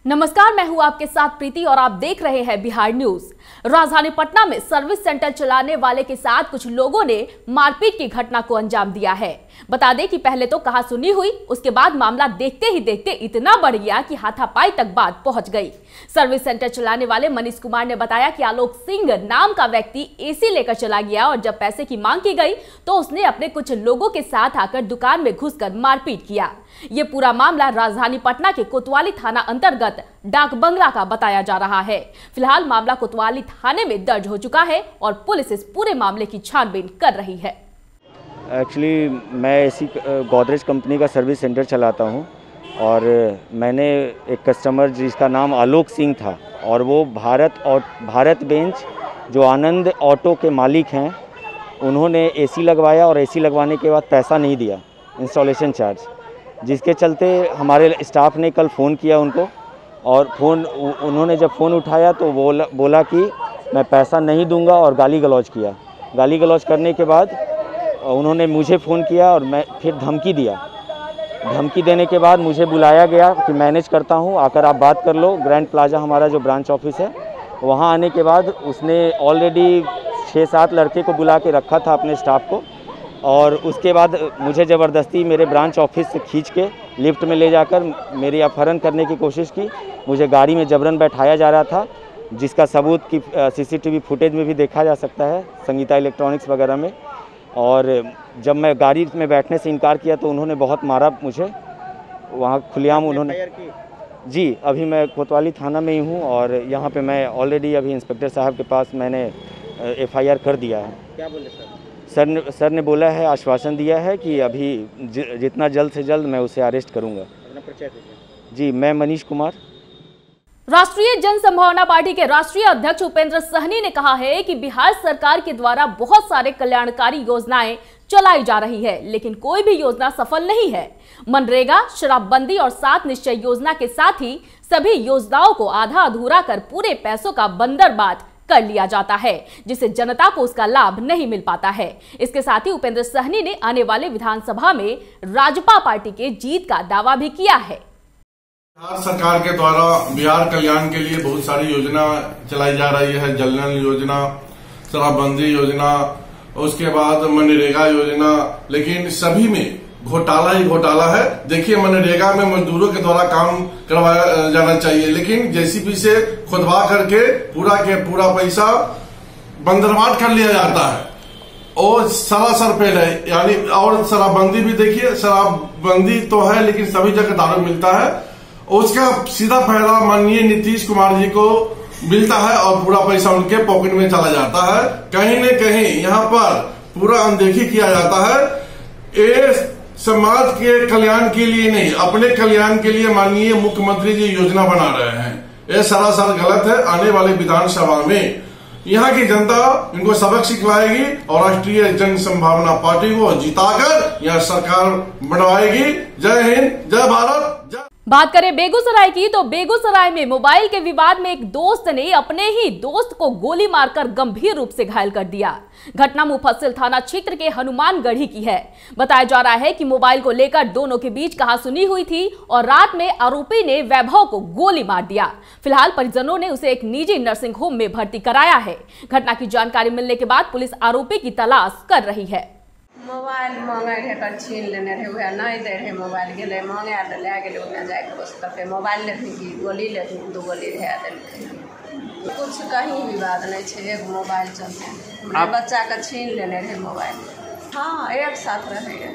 नमस्कार, मैं हूं आपके साथ प्रीति और आप देख रहे हैं बिहार न्यूज। राजधानी पटना में सर्विस सेंटर चलाने वाले के साथ कुछ लोगों ने मारपीट की घटना को अंजाम दिया है। बता दें कि पहले तो कहासुनी हुई, उसके बाद मामला देखते ही देखते इतना बढ़ गया कि हाथापाई तक बात पहुंच गई। सर्विस सेंटर चलाने वाले मनीष कुमार ने बताया कि आलोक सिंह नाम का व्यक्ति एसी लेकर चला गया और जब पैसे की मांग की गई तो उसने अपने कुछ लोगों के साथ आकर दुकान में घुसकर मारपीट किया। ये पूरा मामला राजधानी पटना के कोतवाली थाना अंतर्गत डाक बंगला का बताया जा रहा है। फिलहाल मामला कोतवाली थाने में दर्ज हो चुका है और पुलिस इस पूरे मामले की छानबीन कर रही है। एक्चुअली मैं ऐसी गोदरेज कंपनी का सर्विस सेंटर चलाता हूं और मैंने एक कस्टमर जिसका नाम आलोक सिंह था और वो भारत बेंच जो आनंद ऑटो के मालिक हैं, उन्होंने एसी लगवाया और एसी लगवाने के बाद पैसा नहीं दिया, इंस्टॉलेशन चार्ज, जिसके चलते हमारे स्टाफ ने कल फ़ोन किया उनको और उन्होंने जब फ़ोन उठाया तो बोला कि मैं पैसा नहीं दूंगा और गाली गलौज किया। गाली गलौज करने के बाद उन्होंने मुझे फ़ोन किया और मैं फिर धमकी दिया। धमकी देने के बाद मुझे बुलाया गया कि मैनेज करता हूं, आकर आप बात कर लो। ग्रैंड प्लाजा हमारा जो ब्रांच ऑफिस है, वहां आने के बाद उसने ऑलरेडी 6-7 लड़के को बुला के रखा था अपने स्टाफ को और उसके बाद मुझे ज़बरदस्ती मेरे ब्रांच ऑफिस से खींच के लिफ्ट में ले जाकर मेरी अपहरण करने की कोशिश की। मुझे गाड़ी में जबरन बैठाया जा रहा था, जिसका सबूत की CCTV फुटेज में भी देखा जा सकता है, संगीता इलेक्ट्रॉनिक्स वगैरह में। और जब मैं गाड़ी में बैठने से इनकार किया तो उन्होंने बहुत मारा मुझे, वहाँ खुलेआम उन्होंने। जी, अभी मैं कोतवाली थाना में ही हूँ और यहाँ पे मैं ऑलरेडी अभी इंस्पेक्टर साहब के पास मैंने FIR कर दिया है। क्या बोले सर ने बोला है, आश्वासन दिया है कि अभी जितना जल्द से जल्द मैं उसे अरेस्ट करूँगा। अपना परिचय दीजिए। जी, मैं मनीष कुमार। राष्ट्रीय जन संभावना पार्टी के राष्ट्रीय अध्यक्ष उपेंद्र सहनी ने कहा है कि बिहार सरकार के द्वारा बहुत सारे कल्याणकारी योजनाएं चलाई जा रही है, लेकिन कोई भी योजना सफल नहीं है। मनरेगा, शराबबंदी और 7 निश्चय योजना के साथ ही सभी योजनाओं को आधा अधूरा कर पूरे पैसों का बंदरबांट कर लिया जाता है, जिससे जनता को उसका लाभ नहीं मिल पाता है। इसके साथ ही उपेंद्र सहनी ने आने वाले विधानसभा में राजपा पार्टी के जीत का दावा भी किया है। बिहार सरकार के द्वारा बिहार कल्याण के लिए बहुत सारी योजना चलाई जा रही है। जल नल योजना, शराबबंदी योजना, उसके बाद मनरेगा योजना, लेकिन सभी में घोटाला ही घोटाला है। देखिए, मनरेगा में मजदूरों के द्वारा काम करवाया जाना चाहिए, लेकिन JCB से खुदवा करके पूरा के पूरा पैसा बंदरबांट कर लिया जाता है और सरासर फेल है। यानी और शराबबंदी भी देखिए, शराबबंदी तो है लेकिन सभी जगह दारू मिलता है, उसका सीधा फायदा माननीय नीतीश कुमार जी को मिलता है और पूरा पैसा उनके पॉकेट में चला जाता है। कहीं न कहीं यहाँ पर पूरा अनदेखी किया जाता है। ये समाज के कल्याण के लिए नहीं, अपने कल्याण के लिए माननीय मुख्यमंत्री जी योजना बना रहे हैं। ये सरासर गलत है। आने वाले विधानसभा में यहाँ की जनता इनको सबक सिखलाएगी और राष्ट्रीय जन संभावना पार्टी को जिताकर यह सरकार बनवाएगी। जय हिंद, जय भारत, जय। बात करें बेगूसराय की तो बेगूसराय में मोबाइल के विवाद में एक दोस्त ने अपने ही दोस्त को गोली मारकर गंभीर रूप से घायल कर दिया। घटना मुफस्सिल थाना क्षेत्र के हनुमानगढ़ी की है। बताया जा रहा है कि मोबाइल को लेकर दोनों के बीच कहासुनी हुई थी और रात में आरोपी ने वैभव को गोली मार दिया। फिलहाल परिजनों ने उसे एक निजी नर्सिंग होम में भर्ती कराया है। घटना की जानकारी मिलने के बाद पुलिस आरोपी की तलाश कर रही है। मोबाइल मांगे रहे कर छीन लेने रहे, वह नहीं दे रहे। मोबाइल गए मांगे तो ले गए, उन्हें जाके बस करके मोबाइल लेते कि गोली लेते, 2 गोली रह दिल्ली। कुछ कहीं विवाद नहीं है, एक मोबाइल चलते हैं। बच्चा का छीन लेने रहे मोबाइल। हाँ, एक साथ रहे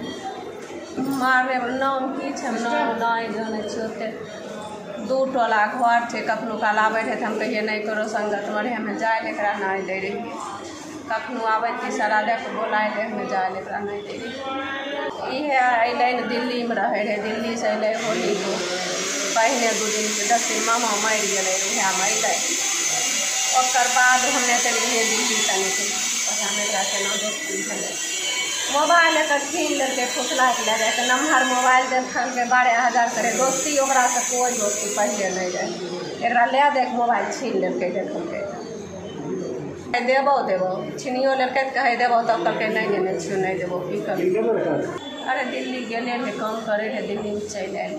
मारे। नाम की नाम नहीं जाने छोटे 2 टोला घर थे। कखनों का लाबे थे, हम कहिए नहीं करो संगत मरे, हमें जाए लेकर नहीं दे रही। कखनों आबे थी सारा लेकर बोलाए ले, हमें जाए लेकर नहीं दे रही। इहे अल दिल्ली में रहे रहे, दिल्ली से अल होली को पहले 2 दिन के 10 दिन मामा मर गए, वह में अल बाद हमने चलिए दिल्ली तनिक मोबाइल एक छीन लेके फुसला के ले जाके नम्हर मोबाइल देख के 12,000 करे। दोस्ती ओकरा से कोई दोस्ती पहले नहीं रहे। एक ले देख मोबाइल छीन लेके देख देवो छीनियो लेके कहे देवो तब कहके नहीं देवो की कर। अरे दिल्ली गए थे, काम करे थे, दिल्ली में चल आए,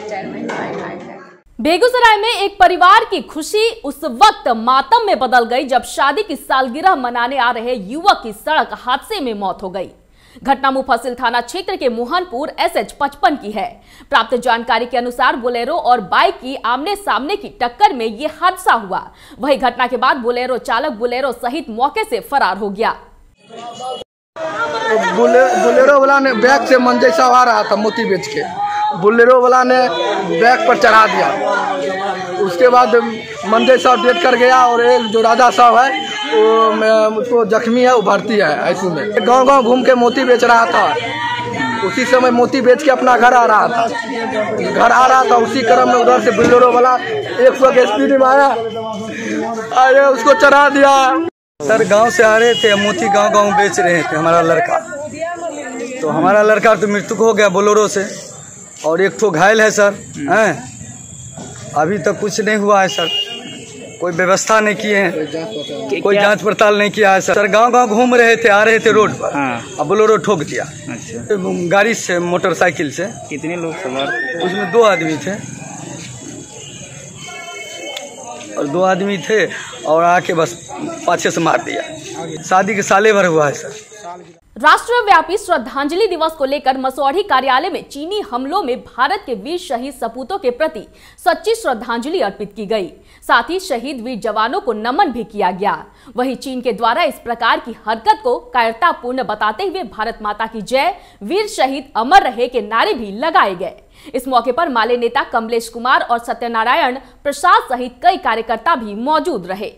4 महीना आए थे। बेगूसराय में एक परिवार की खुशी उस वक्त मातम में बदल गई जब शादी की सालगिरह मनाने आ रहे युवक की सड़क हादसे में मौत हो गई। घटना मुफस्सिल थाना क्षेत्र के मोहनपुर SH-55 की है। प्राप्त जानकारी के अनुसार बोलेरो और बाइक की आमने सामने की टक्कर में ये हादसा हुआ। वही घटना के बाद बोलेरो चालक बोलेरो सहित मौके से फरार हो गया। बोलेरो वाला ने बैग से मंजई साहब आ रहा था मोती बेच के, बोलेरो वाला ने बैग पर चढ़ा दिया। उसके बाद मंजई साहब डेट कर गया और एक जो राजा साहब है वो जख्मी है, वो भर्ती है आईसीयू में। गांव घूम के मोती बेच रहा था। उसी समय मोती बेच के अपना घर आ रहा था। उसी क्रम में उधर से बोलेरो वाला 100 की स्पीड में आया, उसको चढ़ा दिया। सर गांव से आ रहे थे, मोती गांव बेच रहे थे हमारा लड़का। तो हमारा लड़का तो मृत्यु हो गया बोलेरो से, और एक ठो घायल है सर। हैं अभी तक कुछ नहीं हुआ है सर, कोई व्यवस्था नहीं किए हैं, कोई जांच पड़ताल नहीं किया है सर। गांव घूम रहे थे, आ रहे थे रोड पर, अब बोलेरो ठोक दिया। अच्छा। गाड़ी से, मोटरसाइकिल से। कितने लोग सवार? उसमें 2 आदमी थे, और 2 आदमी थे और आके बस पाछे से मार दिया। शादी के साले भर हुआ है सर। राष्ट्रव्यापी श्रद्धांजलि दिवस को लेकर मसौढ़ी कार्यालय में चीनी हमलों में भारत के वीर शहीद सपूतों के प्रति सच्ची श्रद्धांजलि अर्पित की गई। साथ ही शहीद वीर जवानों को नमन भी किया गया। वहीं चीन के द्वारा इस प्रकार की हरकत को कायरतापूर्ण बताते हुए भारत माता की जय, वीर शहीद अमर रहे के नारे भी लगाए गए। इस मौके पर माले नेता कमलेश कुमार और सत्यनारायण प्रसाद सहित कई कार्यकर्ता भी मौजूद रहे।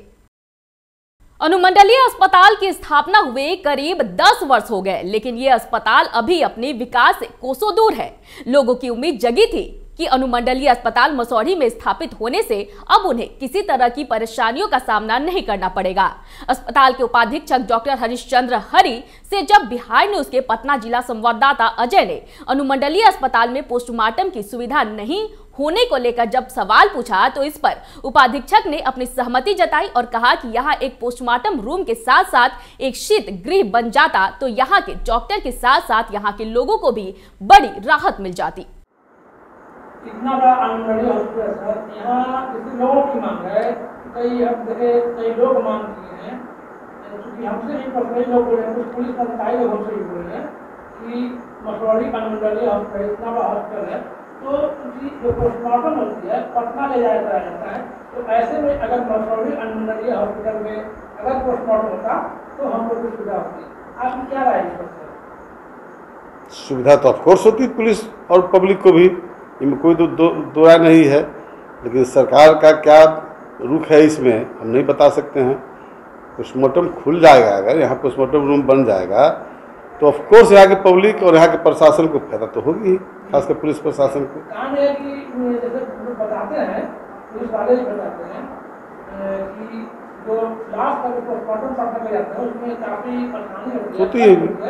अनुमंडलीय अस्पताल की स्थापना हुए करीब 10 वर्ष हो गए, लेकिन ये अस्पताल अभी अपने विकास से कोसों दूर है। लोगों की उम्मीद जगी थी कि अनुमंडलीय अस्पताल मसौढ़ी में स्थापित होने से अब उन्हें किसी तरह की परेशानियों का सामना नहीं करना पड़ेगा। अस्पताल के उपाधीक्षक डॉक्टर हरिश्चंद्र हरि से जब बिहार न्यूज के पटना जिला संवाददाता अजय ने अनुमंडलीय अस्पताल में पोस्टमार्टम की सुविधा नहीं होने को लेकर जब सवाल पूछा, तो इस पर उपाधीक्षक ने अपनी सहमति जताई और कहा कि यहाँ एक पोस्टमार्टम रूम के साथ साथ एक शीत गृह बन जाता तो यहाँ के डॉक्टर के साथ साथ यहाँ के लोगों को भी बड़ी राहत मिल जाती। इतना बड़ा अनुमंडलीय हॉस्पिटल सर, यहाँ किसी लोगों की मांग है, कई लोग मांग किए हैं, क्योंकि हमसे भी पर्सनली लोग बोले हैं, कुछ पुलिस अधिकारी लोग हमसे भी बोले हैं कि मसौढ़ी अनुमंडलीय हॉस्पिटल इतना बड़ा हॉस्पिटल है, तो जो पोस्टमार्टम होती है पटना ले जाया जाता है, तो ऐसे में अगर मसौढ़ी अनुमंडलीय हॉस्पिटल में अगर पोस्टमार्टम होता तो हम लोग की सुविधा होती। आपकी क्या राय है? सुविधा तो ऑफकोर्स होती पुलिस और पब्लिक को भी, इनमें कोई दो राय नहीं है, लेकिन सरकार का क्या रुख है इसमें हम नहीं बता सकते हैं। पोस्टमार्टम खुल जाएगा, अगर यहाँ पोस्टमार्टम रूम बन जाएगा तो ऑफकोर्स यहाँ के पब्लिक और यहाँ के प्रशासन को फायदा तो होगी ही, खासकर पुलिस प्रशासन को। जैसे बताते हैं पुलिस वाले बताते हैं कि जो लास्ट तक पोस्टमार्टम पड़ता जाता है उसमें काफी परेशानी होती है।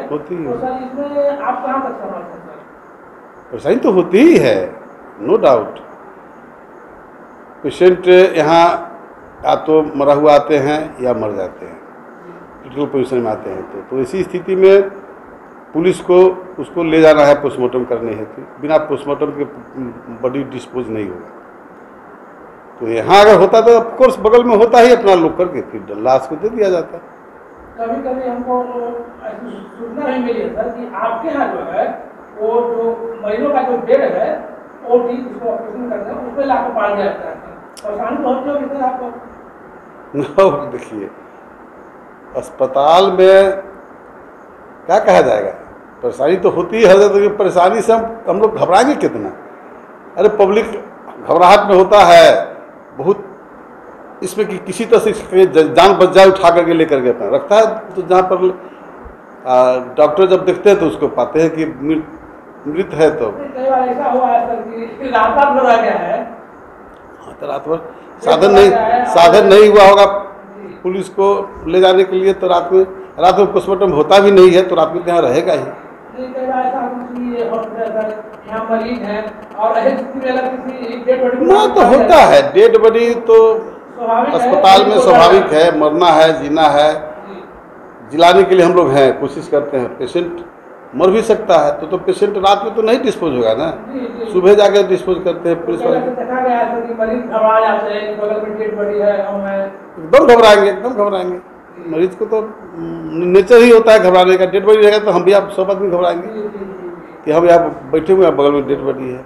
तो सर इसमें आप कहाँ तक समझते हैं? परेशानी तो होती ही है, नो डाउट। पेशेंट यहाँ या तो मरा हुआ आते हैं या मर जाते हैं, क्रिटिकल पोजीशन में आते हैं, तो इसी स्थिति में पुलिस को उसको ले जाना है पोस्टमार्टम करने हेतु। बिना पोस्टमार्टम के बॉडी डिस्पोज नहीं होगा। तो यहाँ अगर होता तो ऑफकोर्स बगल में होता ही, अपना लोग करके फिर लाश को दे दिया जाता। कभी कभी हमको ऐसी सूचना नहीं मिली है सर कि आपके यहाँ जो है वो जो मरीजों का जो बेड है वो भी जिसको ऑपरेशन करते हैं उसमें लाकर पाल जाता है, परेशानी बहुत होगी सर आपको। देखिए अस्पताल में क्या कहा जाएगा, परेशानी तो होती है, तो परेशानी से हम लोग घबराएंगे कितना। अरे पब्लिक घबराहट में होता है बहुत, इसमें कि किसी तरह से जान बच जाए उठा करके लेकर के अपना रखता है। तो जहाँ पर डॉक्टर जब देखते हैं तो उसको पाते हैं कि मृत है। तो कई बार ऐसा हुआ है सर कि रात भर रह गया है। हाँ, तो रात भर साधन नहीं हुआ होगा पुलिस को ले जाने के लिए, तो रात में पोस्टमार्टम होता भी नहीं है, तो रात में यहाँ रहेगा ही। ना तो होता है, डेड बॉडी तो अस्पताल में स्वाभाविक है, मरना है जीना है, जिलाने के लिए हम लोग हैं, कोशिश करते हैं। पेशेंट मर भी सकता है। तो पेशेंट रात में तो नहीं डिस्पोज होगा ना, सुबह जाके डिस्पोज करते हैं पुलिस वाले। एकदम घबराएंगे, एकदम घबराएंगे। मरीज को तो नेचर ही होता है घबराने का। डेड बॉडी रहेगा तो हम भी आप सब आदमी घबराएंगे कि हम यहाँ बैठे हुए हैं, बगल में डेड बॉडी है।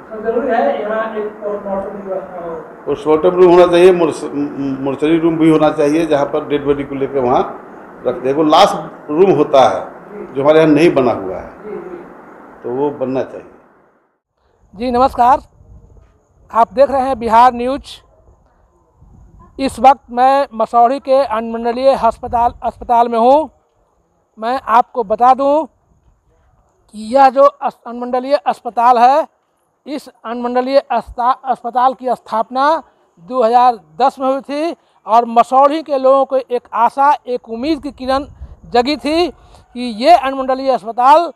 पोस्टमार्टम रूम होना चाहिए, मोर्चरी रूम भी होना चाहिए, जहाँ पर डेड बॉडी को लेकर वहाँ रखते हैं। वो लास्ट रूम होता है जो हमारे यहाँ नहीं बना हुआ है, तो वो बनना चाहिए। जी नमस्कार, आप देख रहे हैं बिहार न्यूज। इस वक्त मैं मसौढ़ी के अनुमंडलीय अस्पताल में हूँ। मैं आपको बता दूं कि यह जो अनुमंडलीय अस्पताल है, इस अनुमंडलीय अस्पताल की स्थापना 2010 में हुई थी और मसौढ़ी के लोगों को एक आशा, एक उम्मीद की किरण जगी थी कि ये अनुमंडलीय अस्पताल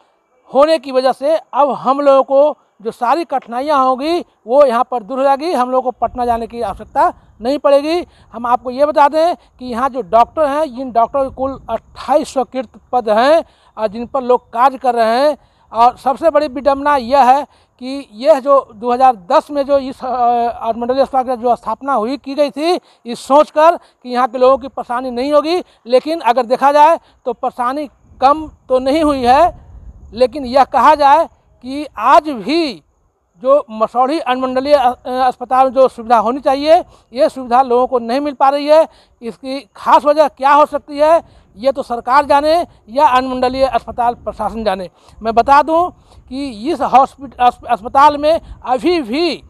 होने की वजह से अब हम लोगों को जो सारी कठिनाइयाँ होंगी वो यहाँ पर दूर हो जाएगी। हम लोगों को पटना जाने की आवश्यकता नहीं पड़ेगी। हम आपको ये बता दें कि यहाँ जो डॉक्टर हैं, इन डॉक्टरों के कुल 28 स्वीकृत पद हैं और जिन पर लोग कार्य कर रहे हैं। और सबसे बड़ी विडम्बना यह है कि यह जो 2010 में जो इस अनुमंडलीय अस्पताल की जो स्थापना की गई थी, इस सोचकर कि यहाँ के लोगों की परेशानी नहीं होगी, लेकिन अगर देखा जाए तो परेशानी कम तो नहीं हुई है। लेकिन यह कहा जाए कि आज भी जो मसौढ़ी अनुमंडलीय अस्पताल में जो सुविधा होनी चाहिए, ये सुविधा लोगों को नहीं मिल पा रही है। इसकी खास वजह क्या हो सकती है, ये तो सरकार जाने या अनुमंडलीय अस्पताल प्रशासन जाने। मैं बता दूं कि इस अस्पताल में अभी भी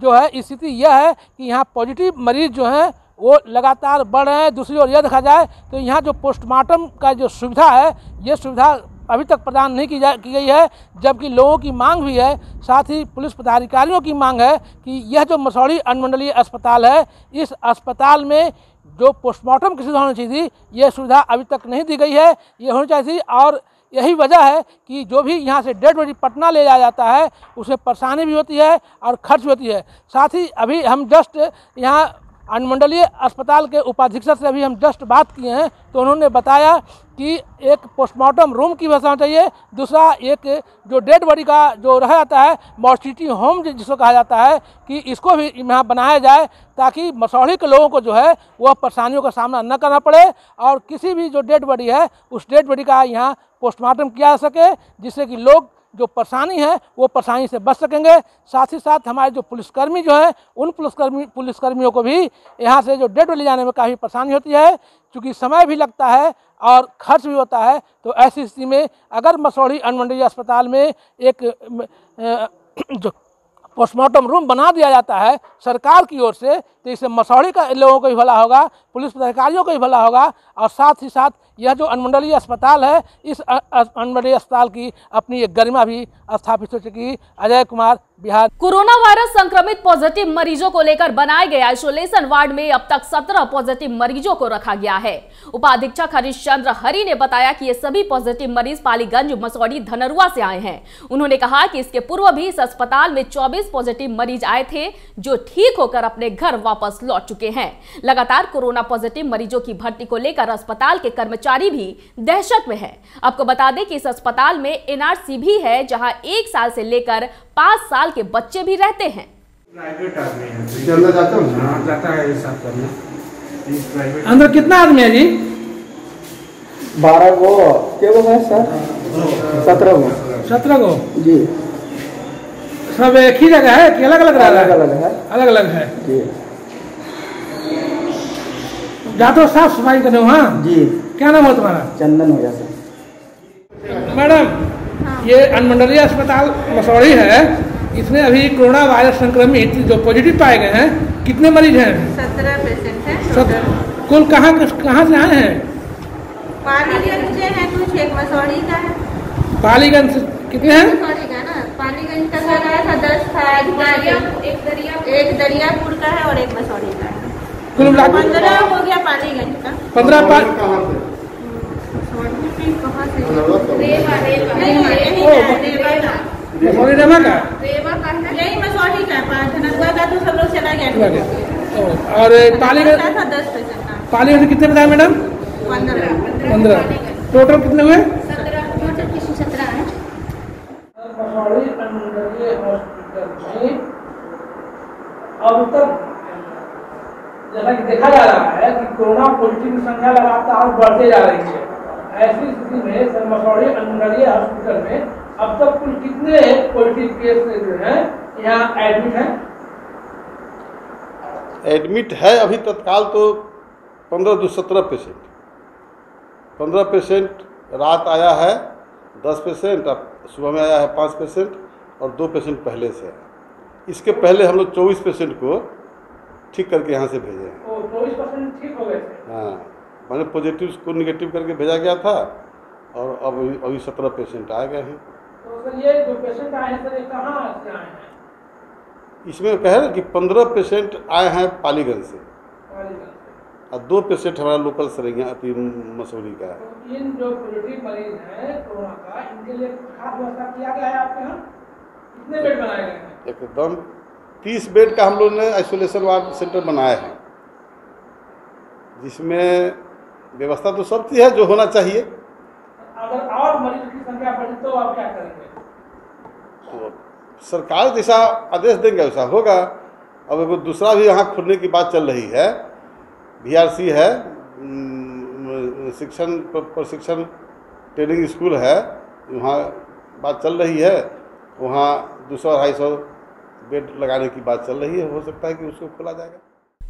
जो है स्थिति यह है कि यहाँ पॉजिटिव मरीज जो हैं वो लगातार बढ़ रहे हैं। दूसरी ओर यह देखा जाए तो यहाँ जो पोस्टमार्टम का जो सुविधा है, ये सुविधा अभी तक प्रदान नहीं की गई है, जबकि लोगों की मांग भी है। साथ ही पुलिस पदाधिकारियों की मांग है कि यह जो मसौढ़ी अनुमंडलीय अस्पताल है, इस अस्पताल में जो पोस्टमार्टम की सुविधा होनी चाहिए थी, ये सुविधा अभी तक नहीं दी गई है। ये होनी चाहिए थी और यही वजह है कि जो भी यहाँ से डेड बॉडी पटना ले जाया जाता है, उसमें परेशानी भी होती है और खर्च भी होती है। साथ ही अभी हम जस्ट यहाँ अनुमंडलीय अस्पताल के उपाधीक्षक से अभी हम जस्ट बात किए हैं, तो उन्होंने बताया कि एक पोस्टमार्टम रूम की व्यवस्था होनी चाहिए। दूसरा, एक जो डेड बॉडी का जो रह जाता है मॉर्टिटी होम जिसको कहा जाता है, कि इसको भी यहाँ बनाया जाए ताकि मसौढ़ी के लोगों को जो है वह परेशानियों का सामना न करना पड़े और किसी भी जो डेड बॉडी है उस डेड बॉडी का यहाँ पोस्टमार्टम किया जा सके, जिससे कि लोग जो परेशानी है वो परेशानी से बच सकेंगे। साथ ही साथ हमारे जो पुलिसकर्मी जो है, उन पुलिसकर्मियों को भी यहाँ से जो डेड बॉडी ले जाने में काफ़ी परेशानी होती है, क्योंकि समय भी लगता है और खर्च भी होता है। तो ऐसी स्थिति में अगर मसौढ़ी अनुमंडलीय अस्पताल में एक जो पोस्टमार्टम रूम बना दिया जाता है सरकार की ओर से, तो इससे मसौढ़ी का लोगों को भी भला होगा, पुलिस पदाधिकारियों को भी भला होगा और साथ ही साथ यह जो अनुमंडलीय अस्पताल है, इस अनुमंडलीय अस्पताल की अपनी एक गरिमा भी स्थापित हो चुकी। अजय कुमार, बिहार। कोरोना वायरस संक्रमित पॉजिटिव मरीजों को लेकर बनाए गए आइसोलेशन वार्ड में अब तक 17 पॉजिटिव मरीजों को रखा गया है। उपाधीक्षक हरिश्चंद्र हरि ने बताया कि ये सभी पॉजिटिव मरीज पालीगंज, मसौढ़ी, धनरुआ से आए हैं। उन्होंने कहा कि इसके पूर्व भी इस अस्पताल में 24 पॉजिटिव मरीज आए थे, जो ठीक होकर अपने घर वापस लौट चुके हैं। लगातार कोरोना पॉजिटिव मरीजों की भर्ती को लेकर अस्पताल के कर्मचारी भी दहशत में है। आपको बता दें कि इस अस्पताल में एनआरसी भी है, जहां 1 साल से लेकर 5 साल के बच्चे भी रहते हैं। अंदर कितना आदमी है जी? 12 गो क्या है सर? 17 गो। 17 गो जी। सब एक ही जगह है कि अलग अलग रह रहा है? अलग अलग है जी। जाते हो साफ सफाई करने? हाँ जी। क्या नाम है तुम्हारा? चंदन हो गया सर। मैडम, ये अनुमंडलीय अस्पताल मसौढ़ी है, इसमें अभी कोरोना वायरस संक्रमित जो पॉजिटिव पाए गए हैं, कितने मरीज हैं? 17 पेशेंट हैं। कुल कहाँ से आए हैं? पालीगंज से है, कुछ एक मसौढ़ी का है। पालीगंज से कितने हैं? मसौढ़ी का ना, पालीगंज का घर आया था 10 था, एक दरियापुर का है और एक मसौढ़ी का है। कुल 15 हो गया पालीगंज का। 15 मसौढ़ी रेवा का? यही मसौढ़ी का है, धनरुआ का तो सब लोग चला गया। और पालीगंज था 10 पेशेंट। पालीगंज कितने बताया मैडम? 15। टोटल कितने हुए? 17 है। अब तक जैसा कि देखा जा रहा है कि कोरोना पॉजिटिव की संख्या लगातार बढ़ते जा रही है, ऐसी स्थिति में सर मसौढ़ी अनुमंडलीय हॉस्पिटल में अब तक कुल कितने पॉजिटिव केस जो हैं यहाँ एडमिट हैं? एडमिट है अभी तत्काल तो 15 से 17 पेशेंट। 15 पेशेंट रात आया है, 10 पेशेंट अब सुबह में आया है 5 पेशेंट और 2 पेशेंट पहले से है। इसके पहले हम लोग 24 पेशेंट को ठीक करके यहाँ से भेजे हैं। 24% ठीक हो गए थे? हाँ, मैंने पॉजिटिव को निगेटिव करके भेजा गया था और अब अभी 17 पेशेंट आ गए हैं। तो सर ये जो पेशेंट आए हैं सर ये कहाँ से आए हैं? इसमें कहे ना कि 15 पेशेंट आए हैं पालीगंज से और 2 पेशेंट हमारा लोकल सरैया मसूरी का है। तो इन जो पॉजिटिव मरीज हैं कोरोना का, इनके लिए खास व्यवस्था किया गया है आपके यहाँ? कितने बेड बनाए गए हैं? एकदम 30 बेड का हम लोग ने आइसोलेशन वार्ड सेंटर बनाया है, जिसमें व्यवस्था तो सब चीज़ है जो होना चाहिए। अगर और मरीज की संख्या बढ़ी तो आप क्या करेंगे? तो सरकार जैसा आदेश देंगे वैसा होगा। अब एगो दूसरा भी यहाँ खुलने की बात चल रही है, VRC है, प्रशिक्षण ट्रेनिंग स्कूल है, वहाँ बात चल रही है, वहाँ 200-250 बेड लगाने की बात चल रही है। हो सकता है कि उसको खोला जाएगा।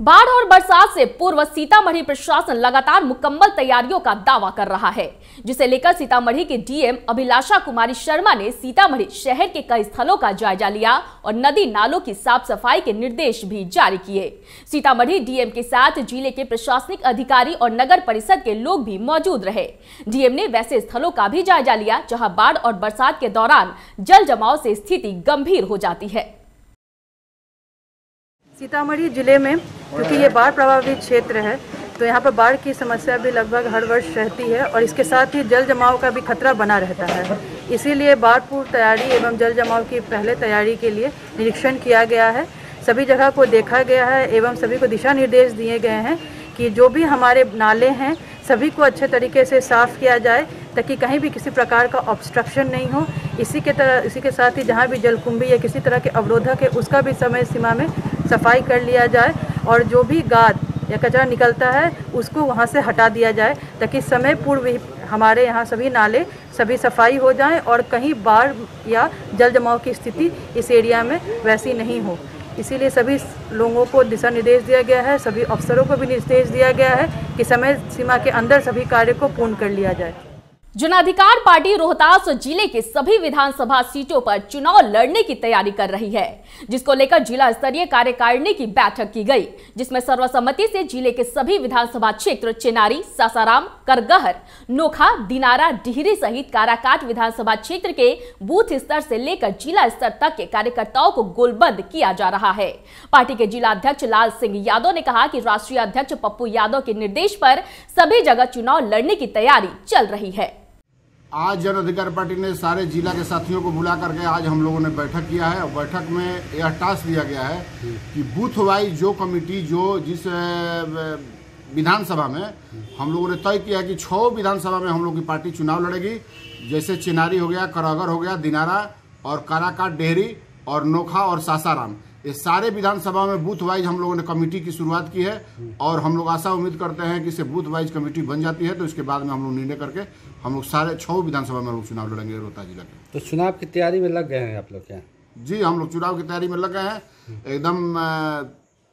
बाढ़ और बरसात से पूर्व सीतामढ़ी प्रशासन लगातार मुकम्मल तैयारियों का दावा कर रहा है, जिसे लेकर सीतामढ़ी के डीएम अभिलाषा कुमारी शर्मा ने सीतामढ़ी शहर के कई स्थलों का जायजा लिया और नदी नालों की साफ सफाई के निर्देश भी जारी किए। सीतामढ़ी डीएम के साथ जिले के प्रशासनिक अधिकारी और नगर परिषद के लोग भी मौजूद रहे। डीएम ने वैसे स्थलों का भी जायजा लिया जहाँ बाढ़ और बरसात के दौरान जल जमाव से स्थिति गंभीर हो जाती है। सीतामढ़ी जिले में क्योंकि ये बाढ़ प्रभावित क्षेत्र है तो यहाँ पर बाढ़ की समस्या भी लगभग हर वर्ष रहती है और इसके साथ ही जल जमाव का भी खतरा बना रहता है। इसीलिए बाढ़ पूर्व तैयारी एवं जल जमाव की पहले तैयारी के लिए निरीक्षण किया गया है। सभी जगह को देखा गया है एवं सभी को दिशा निर्देश दिए गए हैं कि जो भी हमारे नाले हैं सभी को अच्छे तरीके से साफ़ किया जाए ताकि कहीं भी किसी प्रकार का ऑब्स्ट्रक्शन नहीं हो। इसी के साथ ही जहाँ भी जलकुंभी या किसी तरह के अवरोधक है उसका भी समय सीमा में सफाई कर लिया जाए और जो भी गाद या कचरा निकलता है उसको वहाँ से हटा दिया जाए ताकि समय पूर्व ही हमारे यहाँ सभी नाले सभी सफाई हो जाएं और कहीं बाढ़ या जल जमाव की स्थिति इस एरिया में वैसी नहीं हो। इसीलिए सभी लोगों को दिशा निर्देश दिया गया है, सभी अफसरों को भी निर्देश दिया गया है कि समय सीमा के अंदर सभी कार्य को पूर्ण कर लिया जाए। जनाधिकार पार्टी रोहतास जिले के सभी विधानसभा सीटों पर चुनाव लड़ने की तैयारी कर रही है, जिसको लेकर जिला स्तरीय कार्यकारिणी की बैठक की गई, जिसमें सर्वसम्मति से जिले के सभी विधानसभा क्षेत्र चेनारी, सासाराम, करगहर, नोखा, दिनारा, डिहरी सहित काराकाट विधानसभा क्षेत्र के बूथ स्तर से लेकर जिला स्तर तक के कार्यकर्ताओं को गोलबंद किया जा रहा है। पार्टी के जिला अध्यक्ष लाल सिंह यादव ने कहा कि राष्ट्रीय अध्यक्ष पप्पू यादव के निर्देश पर सभी जगह चुनाव लड़ने की तैयारी चल रही है। आज जन अधिकार पार्टी ने सारे जिला के साथियों को बुला करके आज हम लोगों ने बैठक किया है और बैठक में यह टास्क दिया गया है कि बूथ वाइज जो कमेटी जो जिस विधानसभा में हम लोगों ने तय किया कि 6 विधानसभा में हम लोग की पार्टी चुनाव लड़ेगी, जैसे चिनारी हो गया, करगहर हो गया, दिनारा और काराकाट, डेहरी और नोखा और सासाराम, ये सारे विधानसभा में बूथ वाइज हम लोगों ने कमेटी की शुरुआत की है और हम लोग आशा उम्मीद करते हैं कि इसे बूथ वाइज कमेटी बन जाती है तो इसके बाद में हम लोग निर्णय करके हम लोग सारे 6 विधानसभा में हम लोग चुनाव लड़ेंगे रोहतास जिला के। तो चुनाव की तैयारी में लग गए हैं आप लोग क्या? जी, हम लोग चुनाव की तैयारी में लग गए हैं, एकदम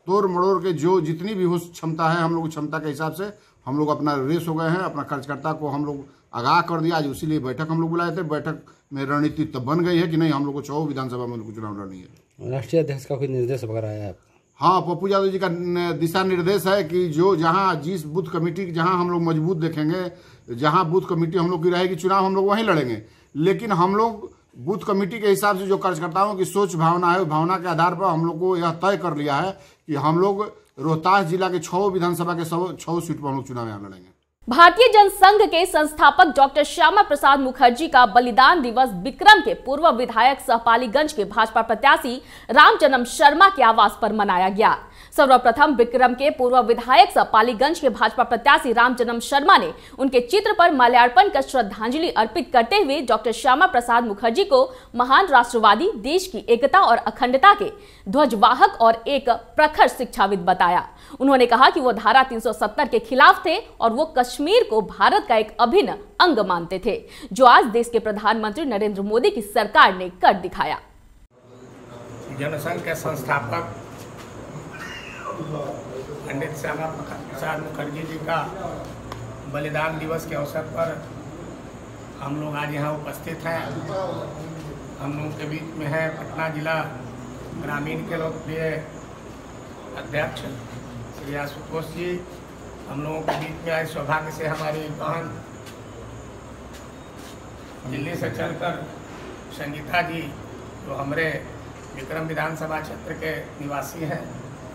तोड़ मड़ोड़ के जो जितनी भी हो क्षमता है हम लोग क्षमता के हिसाब से हम लोग अपना रेस हो गए हैं, अपना कार्यकर्ता को हम लोग आगाह कर दिया। आज इसीलिए बैठक हम लोग बुलाए थे, बैठक में रणनीति तब बन गई है कि नहीं हम लोग को 6 विधानसभा में चुनाव लड़नी है। राष्ट्रीय अध्यक्ष का कोई निर्देश वगैरह आया है? हाँ, पप्पू यादव जी का दिशा निर्देश है कि जो जहाँ जिस बूथ कमेटी जहाँ हम लोग मजबूत देखेंगे, जहाँ बूथ कमेटी हम लोग की रहेगी चुनाव हम लोग वहीं लड़ेंगे, लेकिन हम लोग बूथ कमेटी के हिसाब से जो कार्यकर्ताओं की सोच भावना है, भावना के आधार पर हम लोग को यह तय कर लिया है कि हम लोग रोहतास जिला के 6 विधानसभा के 6 सीट पर हम लोग चुनाव यहाँ लड़ेंगे। भारतीय जनसंघ के संस्थापक डॉक्टर श्यामा प्रसाद मुखर्जी का बलिदान दिवस विक्रम के पूर्व विधायक सहपालीगंज के भाजपा प्रत्याशी रामजन्म शर्मा के आवास पर मनाया गया। सर्वप्रथम विक्रम के पूर्व विधायक सह पालीगंज के भाजपा प्रत्याशी रामजन्म शर्मा ने उनके चित्र पर माल्यार्पण कर श्रद्धांजलि अर्पित करते हुए डॉक्टर श्यामा प्रसाद मुखर्जी को महान राष्ट्रवादी, देश की एकता और अखंडता के ध्वजवाहक और एक प्रखर शिक्षाविद बताया। उन्होंने कहा कि वो धारा 370 के खिलाफ थे और वो कश्मीर को भारत का एक अभिन्न अंग मानते थे, जो आज देश के प्रधानमंत्री नरेंद्र मोदी की सरकार ने कर दिखाया। जनसंघ के संस्थापक पंडित श्यामा प्रसाद मुखर्जी जी का बलिदान दिवस के अवसर पर हम लोग आज यहाँ उपस्थित हैं। हम लोगों के बीच में है पटना जिला ग्रामीण के लोकप्रिय अध्यक्ष श्री आशुतोष जी। हम लोगों के बीच में आज सौभाग्य से हमारी बहन दिल्ली से चलकर संगीता जी, जो हमारे विक्रम विधानसभा क्षेत्र के निवासी हैं,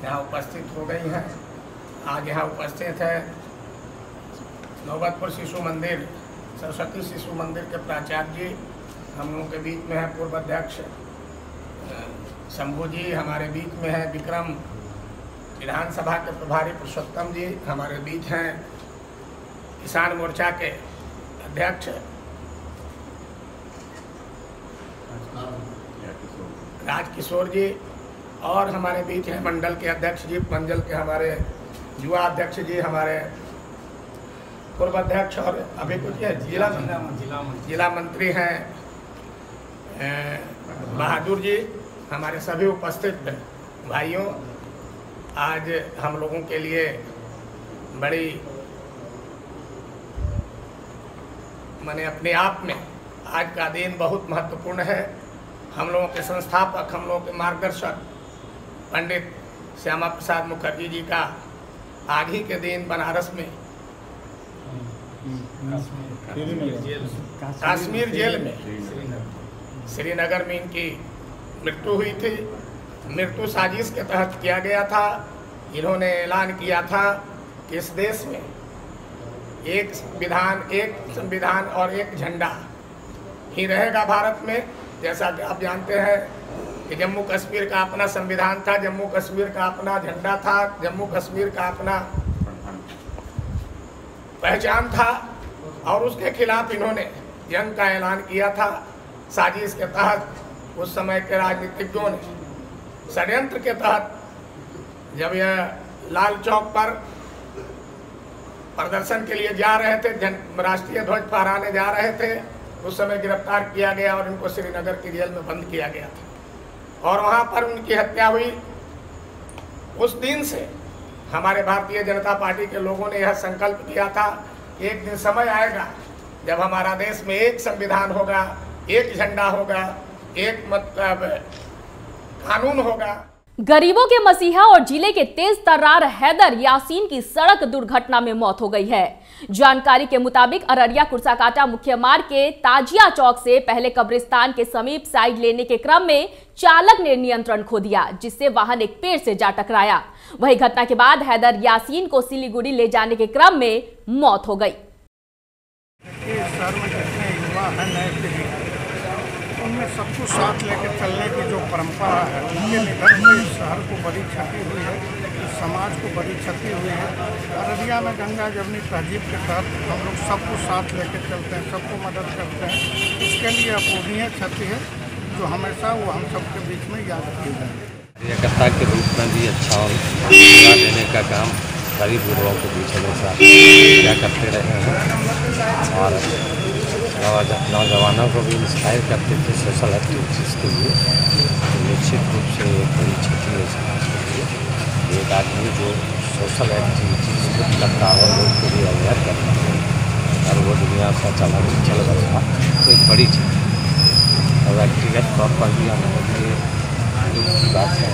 यहाँ उपस्थित हो गई हैं। आज यहाँ उपस्थित है नौबतपुर शिशु मंदिर, सरस्वती शिशु मंदिर के प्राचार्य जी। हम लोगों के बीच में है पूर्व अध्यक्ष शंभू जी, हमारे बीच में है विक्रम विधानसभा के प्रभारी पुरुषोत्तम जी, हमारे बीच हैं किसान मोर्चा के अध्यक्ष राजकिशोर जी, और हमारे बीच हैं मंडल के अध्यक्ष जी, मंडल के हमारे युवा अध्यक्ष जी, हमारे पूर्व अध्यक्ष और अभी कुछ जिला मंत्री हैं बहादुर जी। हमारे सभी उपस्थित भाइयों, आज हम लोगों के लिए बड़ी माने अपने आप में आज का दिन बहुत महत्वपूर्ण है। हम लोगों के संस्थापक, हम लोगों के मार्गदर्शक पंडित श्यामा प्रसाद मुखर्जी जी का आज ही के दिन बनारस में कश्मीर जेल में श्रीनगर में इनकी मृत्यु हुई थी। मृत्यु साजिश के तहत किया गया था। इन्होंने ऐलान किया था कि इस देश में एक संविधान और एक झंडा ही रहेगा भारत में। जैसा कि आप जानते हैं कि जम्मू कश्मीर का अपना संविधान था, जम्मू कश्मीर का अपना झंडा था, जम्मू कश्मीर का अपना पहचान था, और उसके खिलाफ इन्होंने जंग का ऐलान किया था। साजिश के तहत उस समय के राजनीतिज्ञों ने षड्यंत्र के तहत जब यह लाल चौक पर प्रदर्शन के लिए जा रहे थे, राष्ट्रीय ध्वज फहराने जा रहे थे, उस समय गिरफ्तार किया गया और इनको श्रीनगर की जेल में बंद किया गया था और वहां पर उनकी हत्या हुई। उस दिन से हमारे भारतीय जनता पार्टी के लोगों ने यह संकल्प किया था कि एक दिन समय आएगा जब हमारा देश में एक संविधान होगा, एक झंडा होगा, एक मतलब कानून होगा। गरीबों के मसीहा और जिले के तेज तर्रार हैदर यासीन की सड़क दुर्घटना में मौत हो गई है। जानकारी के मुताबिक अररिया कुर्साकाटा मुख्य मार्ग के ताजिया चौक से पहले कब्रिस्तान के समीप साइड लेने के क्रम में चालक ने नियंत्रण खो दिया, जिससे वाहन एक पेड़ से जा टकराया। वही घटना के बाद हैदर यासीन को सिलीगुड़ी ले जाने के क्रम में मौत हो गई। उनमें सबको साथ लेकर चलने की जो परंपरा है, उनके निधन से इस शहर को बड़ी क्षति हुई है, इस समाज को बड़ी क्षति हुई है। अररिया में गंगा जमुनी तहजीब के तहत हम लोग सबको साथ लेकर चलते हैं, सबको मदद करते हैं। इसके लिए अपूर्णीय क्षति है जो हमेशा वो हम सबके बीच में याद की जाए। एकता के रूप में भी अच्छा सेवा देने का काम गरीब गुरुओं के बीच हमेशा क्या करते रहे हैं और नौजवानों को भी इंस्पायर करते थे सोशल एक्टिविटीज़ के लिए। तो निश्चित रूप से एक बड़ी क्षति है समाज के लिए। एक आदमी जो सोशल एक्टिविटीज़ को करता है, लोग को भी अवेयर करता है और वो दुनिया से चल रहा तो एक बड़ी क्षति। और व्यक्तिगत तौर पर भी हमारे लिए दुख की बात है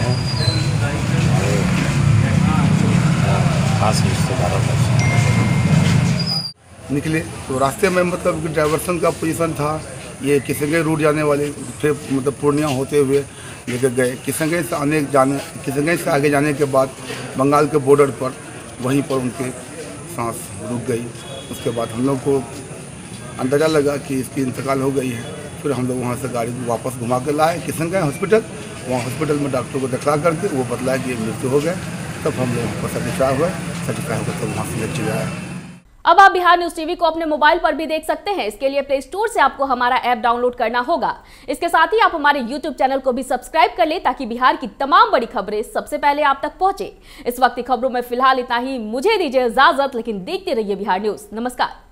खास रिश्तेदारों का निकले तो रास्ते में मतलब डाइवर्सन का पोजीशन था। ये किशनगंज रूट जाने वाले फिर मतलब पूर्णिया होते हुए लेकर गए। किशनगंज से आगे जाने के बाद बंगाल के बॉर्डर पर वहीं पर उनके सांस रुक गई। उसके बाद हम लोग को अंदाज़ा लगा कि इसकी इंतकाल हो गई है। फिर हम लोग वहाँ से गाड़ी को वापस घुमा कर लाए किशनगंज हॉस्पिटल। वहाँ हॉस्पिटल में डॉक्टर को दिखला करके वो बतलाया कि ये मृत्यु हो गया। तब हम लोग को सर्टिफाई हुआ, सर्टिफाई होकर तब वहाँ सिलेक्ट किया है। अब आप बिहार न्यूज टीवी को अपने मोबाइल पर भी देख सकते हैं। इसके लिए प्ले स्टोर से आपको हमारा ऐप डाउनलोड करना होगा। इसके साथ ही आप हमारे यूट्यूब चैनल को भी सब्सक्राइब कर ले ताकि बिहार की तमाम बड़ी खबरें सबसे पहले आप तक पहुंचे। इस वक्त की खबरों में फिलहाल इतना ही। मुझे दीजिए इजाजत, लेकिन देखते रहिए बिहार न्यूज। नमस्कार।